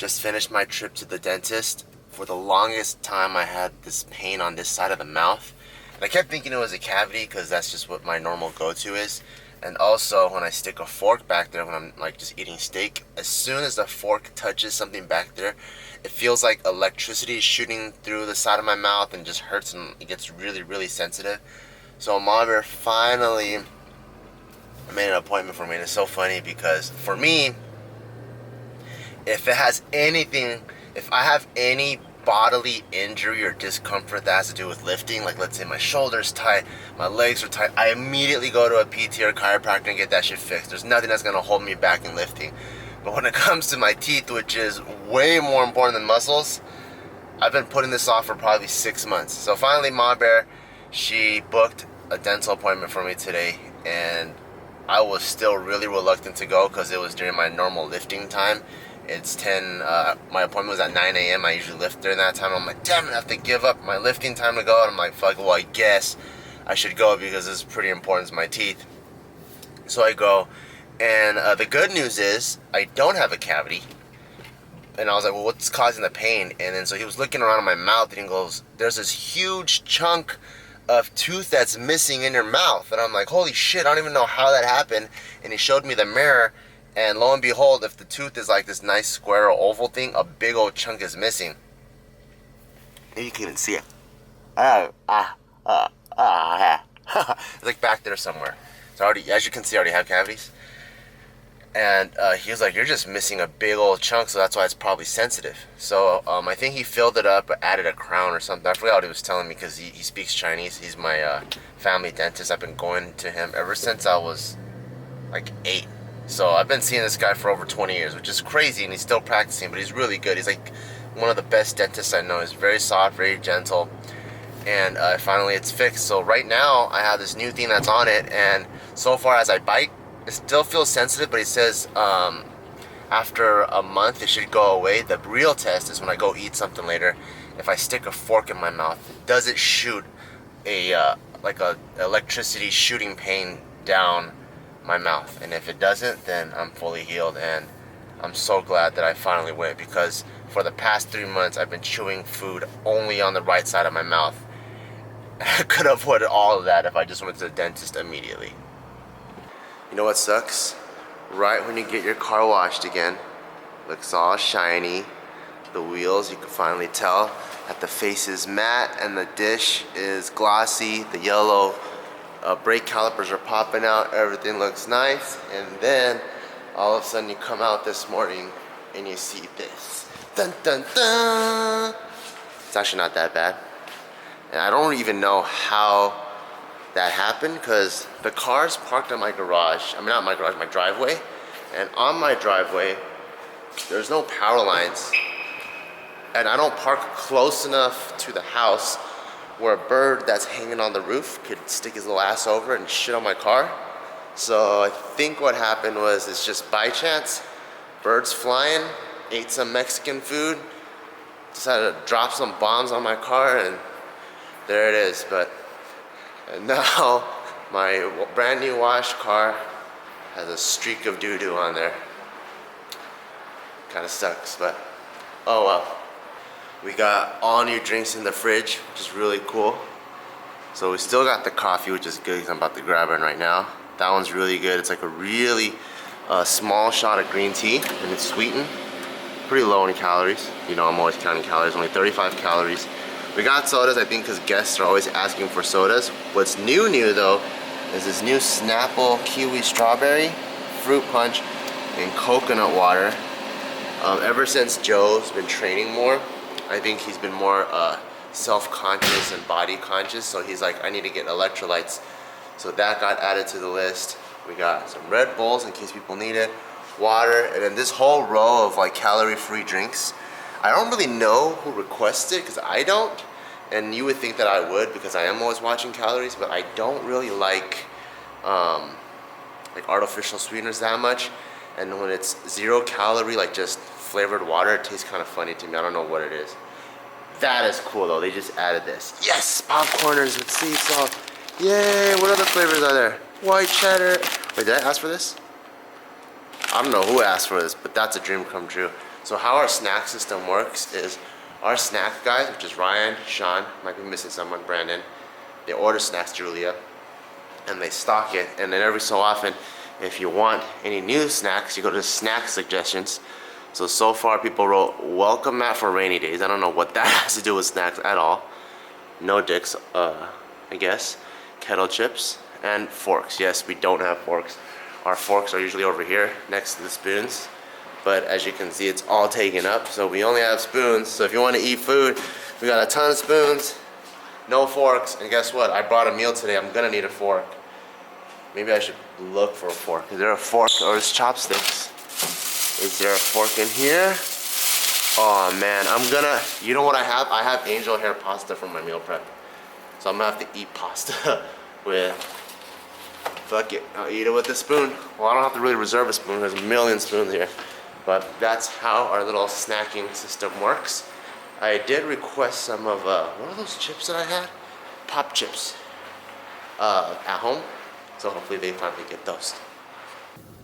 Just finished my trip to the dentist. For the longest time I had this pain on this side of the mouth. And I kept thinking it was a cavity because that's just what my normal go-to is. And also when I stick a fork back there when I'm like just eating steak, as soon as the fork touches something back there, it feels like electricity is shooting through the side of my mouth and just hurts, and it gets really, really sensitive. So Mom Bear finally made an appointment for me, and it's so funny because for me, if I have any bodily injury or discomfort that has to do with lifting, like let's say my shoulder's tight, my legs are tight, I immediately go to a PT or chiropractor and get that shit fixed. There's nothing that's gonna hold me back in lifting. But when it comes to my teeth, which is way more important than muscles, I've been putting this off for probably 6 months. So finally, Ma Bear, she booked a dental appointment for me today, and I was still really reluctant to go because it was during my normal lifting time. It's 10, my appointment was at 9 a.m. I usually lift during that time. I'm like, damn it, I have to give up my lifting time to go. And I'm like, fuck, well, I guess I should go because this is pretty important to my teeth. So I go, and the good news is I don't have a cavity. And I was like, well, what's causing the pain? And then so he was looking around in my mouth and he goes, there's this huge chunk of tooth that's missing in your mouth. And I'm like, holy shit, I don't even know how that happened. And he showed me the mirror, and lo and behold, if the tooth is like this nice square or oval thing, a big old chunk is missing. And you can even see it. It's like back there somewhere. So already, as you can see, I already have cavities. And he was like, you're just missing a big old chunk, so that's why it's probably sensitive. So I think he filled it up, added a crown or something. I forgot what he was telling me because he speaks Chinese. He's my family dentist. I've been going to him ever since I was like 8. So I've been seeing this guy for over 20 years, which is crazy, and he's still practicing, but he's really good. He's like one of the best dentists I know. He's very soft, very gentle, and finally it's fixed. So right now I have this new thing that's on it, and so far as I bite, it still feels sensitive, but he says after a month it should go away. The real test is when I go eat something later. If I stick a fork in my mouth, does it shoot like a electricity shooting pain down my mouth? And if it doesn't, then I'm fully healed. And I'm so glad that I finally went, because for the past 3 months I've been chewing food only on the right side of my mouth. I could have avoided all of that if I just went to the dentist immediately. You know what sucks? Right when you get your car washed again, looks all shiny, the wheels, you can finally tell that the face is matte and the dish is glossy, the yellow brake calipers are popping out, everything looks nice, and then all of a sudden you come out this morning and you see this. Dun dun dun! It's actually not that bad. And I don't even know how that happened, because the car's parked in my garage. I mean, not my garage, my driveway. And on my driveway, there's no power lines. And I don't park close enough to the house where a bird that's hanging on the roof could stick his little ass over and shit on my car. So I think what happened was, it's just by chance, birds flying, ate some Mexican food, decided to drop some bombs on my car, and there it is. And now my brand new wash car has a streak of doo-doo on there. Kind of sucks, but oh well. We got all new drinks in the fridge, which is really cool. So we still got the coffee, which is good because I'm about to grab it right now. That one's really good. It's like a really small shot of green tea, and it's sweetened. Pretty low in calories. You know, I'm always counting calories, only 35 calories. We got sodas, I think, because guests are always asking for sodas. What's new though is this new Snapple Kiwi Strawberry, Fruit Punch, and Coconut Water. Ever since Joe's been training more, I think he's been more self-conscious and body conscious, so he's like, I need to get electrolytes. So that got added to the list. We got some Red Bulls in case people need it, water, and then this whole row of like calorie-free drinks. I don't really know who requests it, because I don't, and you would think that I would because I am always watching calories, but I don't really like artificial sweeteners that much. And when it's 0 calorie, like just flavored water, it tastes kind of funny to me. I don't know what it is. That is cool though, they just added this. Yes, popcorners with sea salt. Yay, what other flavors are there? White cheddar. Wait, did I ask for this? I don't know who asked for this, but that's a dream come true. So how our snack system works is our snack guys, which is Ryan, Sean, might be missing someone, Brandon, they order snacks, Julia, and they stock it. And then every so often, if you want any new snacks, you go to snack suggestions. So far people wrote welcome mat for rainy days. I don't know what that has to do with snacks at all. No dicks, I guess. Kettle chips and forks. Yes, we don't have forks. Our forks are usually over here next to the spoons. But as you can see, it's all taken up. So we only have spoons. So if you want to eat food, we got a ton of spoons, no forks. And guess what? I brought a meal today. I'm gonna need a fork. Maybe I should look for a fork. Is there a fork or is chopsticks? Is there a fork in here? Oh man, you know what I have? I have angel hair pasta from my meal prep. So I'm gonna have to eat pasta with, fuck it, I'll eat it with a spoon. Well, I don't have to really reserve a spoon, there's a million spoons here. But that's how our little snacking system works. I did request some of, what are those chips that I had? Pop chips at home. So hopefully they finally get those.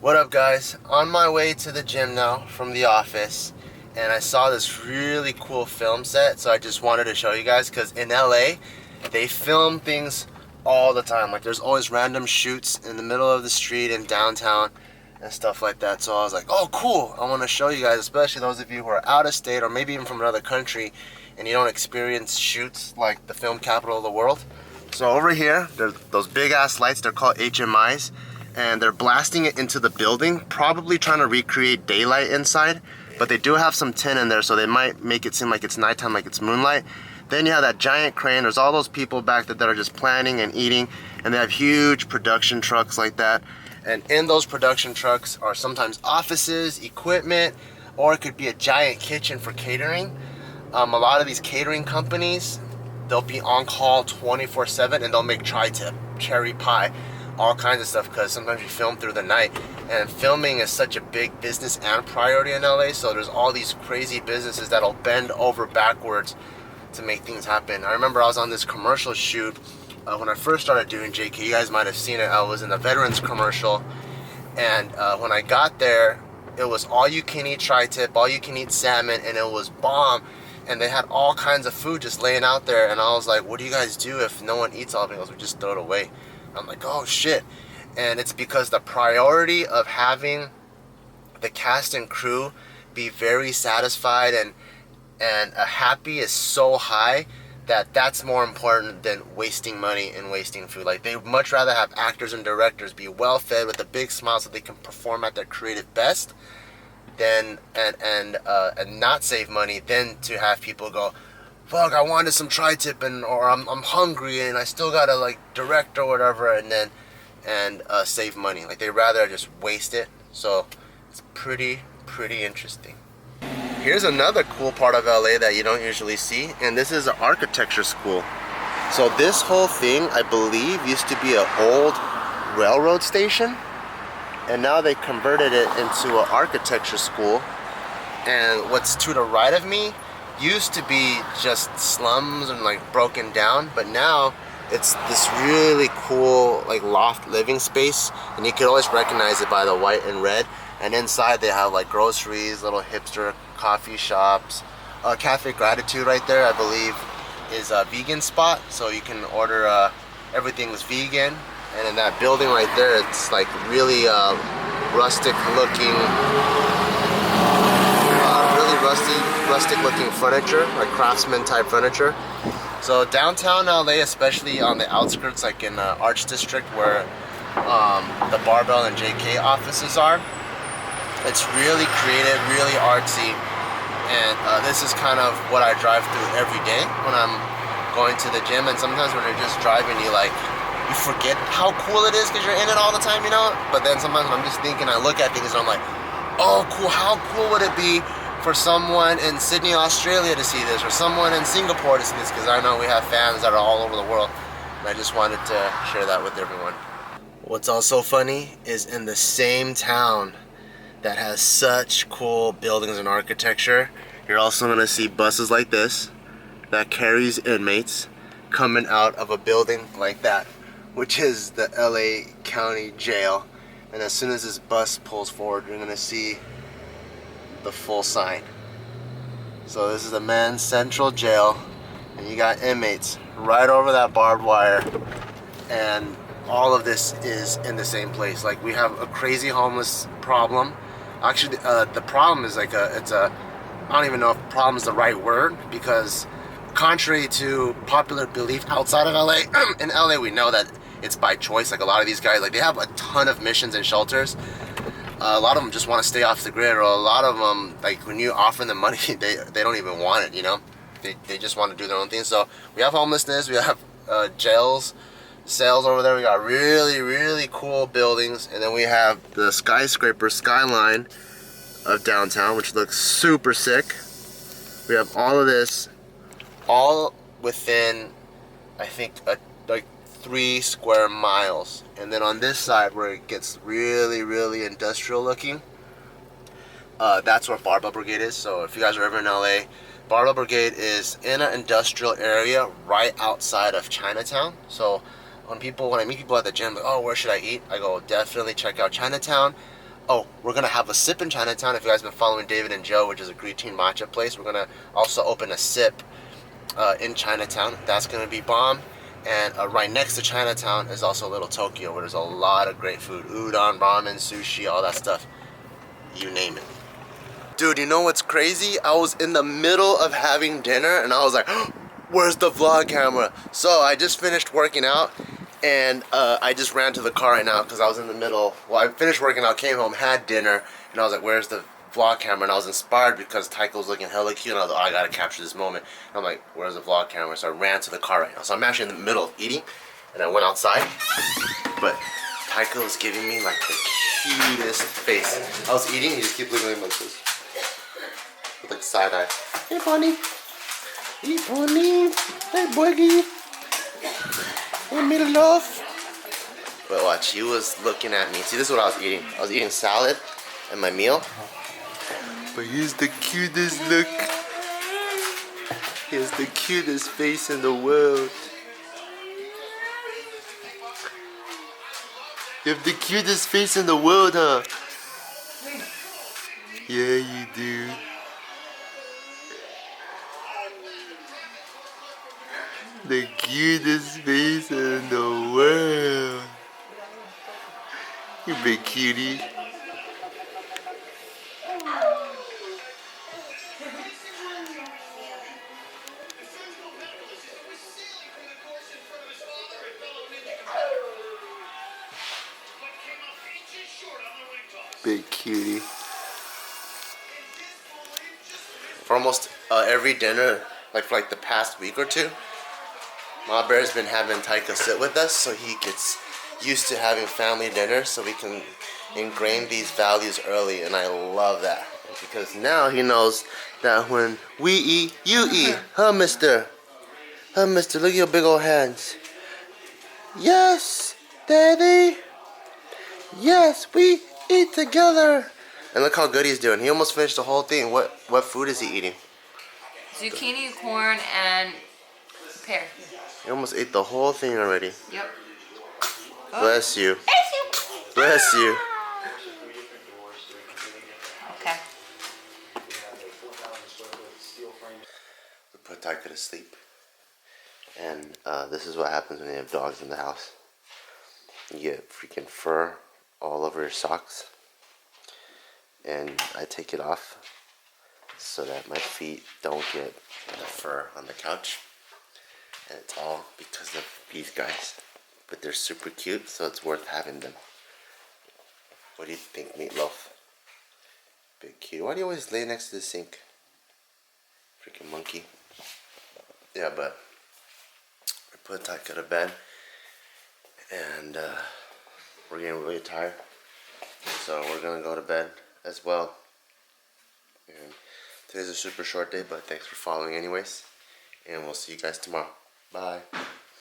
What up guys? On my way to the gym now from the office, and I saw this really cool film set, so I just wanted to show you guys, because in LA, they film things all the time. Like there's always random shoots in the middle of the street in downtown and stuff like that. So I was like, oh cool, I want to show you guys, especially those of you who are out of state or maybe even from another country and you don't experience shoots like the film capital of the world. So over here, there's those big ass lights, they're called HMIs, and they're blasting it into the building, probably trying to recreate daylight inside, but they do have some tin in there, so they might make it seem like it's nighttime, like it's moonlight. Then you have that giant crane, there's all those people back there that are just planning and eating, and they have huge production trucks like that. And in those production trucks are sometimes offices, equipment, or it could be a giant kitchen for catering. A lot of these catering companies, they'll be on call 24/7 and they'll make tri-tip, cherry pie, all kinds of stuff, because sometimes you film through the night, and filming is such a big business and priority in LA. So there's all these crazy businesses that'll bend over backwards to make things happen. I remember I was on this commercial shoot when I first started doing JK. You guys might have seen it. I was in the Veterans commercial, and when I got there, it was all you can eat tri-tip, all you can eat salmon, and it was bomb. And they had all kinds of food just laying out there, and I was like, what do you guys do if no one eats all of it? He goes, we just throw it away. I'm like, oh shit. And it's because the priority of having the cast and crew be very satisfied and happy is so high that that's more important than wasting money and wasting food. Like, they much rather have actors and directors be well fed with a big smile so they can perform at their creative best than and not save money than to have people go, fuck, I wanted some tri-tip, or I'm hungry and I still gotta like direct or whatever, and then save money. Like, they rather just waste it. So it's pretty interesting. Here's another cool part of LA that you don't usually see, and this is an architecture school. So this whole thing, I believe, used to be an old railroad station, and now they converted it into an architecture school. And what's to the right of me used to be just slums and like broken down, but now it's this really cool like loft living space, and you can always recognize it by the white and red. And inside they have like groceries, little hipster coffee shops. Cafe Gratitude right there, I believe, is a vegan spot, so you can order everything's vegan. And in that building right there, it's like really rustic looking furniture, like craftsman type furniture. So downtown LA, especially on the outskirts, like in the Arts District where the Barbell and JK offices are, it's really creative, really artsy, and this is kind of what I drive through every day when I'm going to the gym. And sometimes when you're just driving, you forget how cool it is because you're in it all the time, you know? But then sometimes when I'm just thinking, I look at things and I'm like, oh cool, how cool would it be for someone in Sydney, Australia to see this, or someone in Singapore to see this, because I know we have fans that are all over the world, and I just wanted to share that with everyone. What's also funny is in the same town that has such cool buildings and architecture, you're also going to see buses like this that carries inmates coming out of a building like that, which is the LA County Jail. And as soon as this bus pulls forward, you're going to see the full sign. So this is the men's central jail, and you got inmates right over that barbed wire, and all of this is in the same place. Like, we have a crazy homeless problem. Actually, the problem is like I don't even know if problem is the right word, because contrary to popular belief outside of LA, in LA we know that it's by choice. Like, a lot of these guys, like, they have a ton of missions and shelters. A lot of them just want to stay off the grid, or a lot of them, like, when you offer them money, they don't even want it, you know? They just want to do their own thing. So we have homelessness, we have jails, cells over there, we got really, really cool buildings, and then we have the skyscraper skyline of downtown, which looks super sick. We have all of this, all within, I think, like 3 square miles. And then on this side, where it gets really, really industrial looking, that's where Barbell Brigade is. So if you guys are ever in LA, Barbell Brigade is in an industrial area right outside of Chinatown. So when I meet people at the gym, like, oh, where should I eat? I go, definitely check out Chinatown. Oh, we're gonna have a sip in Chinatown. If you guys have been following David and Joe, which is a green tea matcha place, we're gonna also open a sip in Chinatown. That's gonna be bomb. And right next to Chinatown is also Little Tokyo, where there's a lot of great food. Udon, ramen, sushi, all that stuff. You name it. Dude, you know what's crazy? I was in the middle of having dinner and I was like, where's the vlog camera? So I just finished working out, and I just ran to the car right now because I was in the middle. Well, I finished working out, came home, had dinner, and I was like, where's the vlog camera? And I was inspired because Tycho was looking hella cute, and I was like, oh, I gotta capture this moment. And I'm like, where's the vlog camera? So I ran to the car right now. So I'm actually in the middle of eating, and I went outside, but Tycho was giving me like the cutest face. I was eating, he just kept looking at me like this. With like side eye. Hey, bunny. Hey, bunny. Hey, boogie. Want me to love? But watch, he was looking at me. See, this is what I was eating. I was eating salad and my meal. But he's the cutest look. He has the cutest face in the world. You have the cutest face in the world, huh? Yeah, you do. The cutest face in the world. You big cutie. Big cutie. For almost every dinner, like for like the past week or two, Ma Bear's been having Taika sit with us so he gets used to having family dinner, so we can ingrain these values early, and I love that. Because now he knows that when we eat, you eat. Huh, mister? Huh, mister? Look at your big old hands. Yes, daddy. Yes, we eat together. And look how good he's doing. He almost finished the whole thing. What food is he eating? Zucchini, corn, and pear. He almost ate the whole thing already. Yep. Bless you. Bless you. Okay. We put Taika to sleep. And this is what happens when you have dogs in the house. You get freaking fur all over your socks. And I take it off so that my feet don't get the fur on the couch. And it's all because of these guys. But they're super cute, so it's worth having them. What do you think, Meatloaf? Big cute. Why do you always lay next to the sink? Freaking monkey. Yeah, but we put Taika to bed. And we're getting really tired. So we're going to go to bed as well. And today's a super short day, but thanks for following anyways. And we'll see you guys tomorrow. Bye.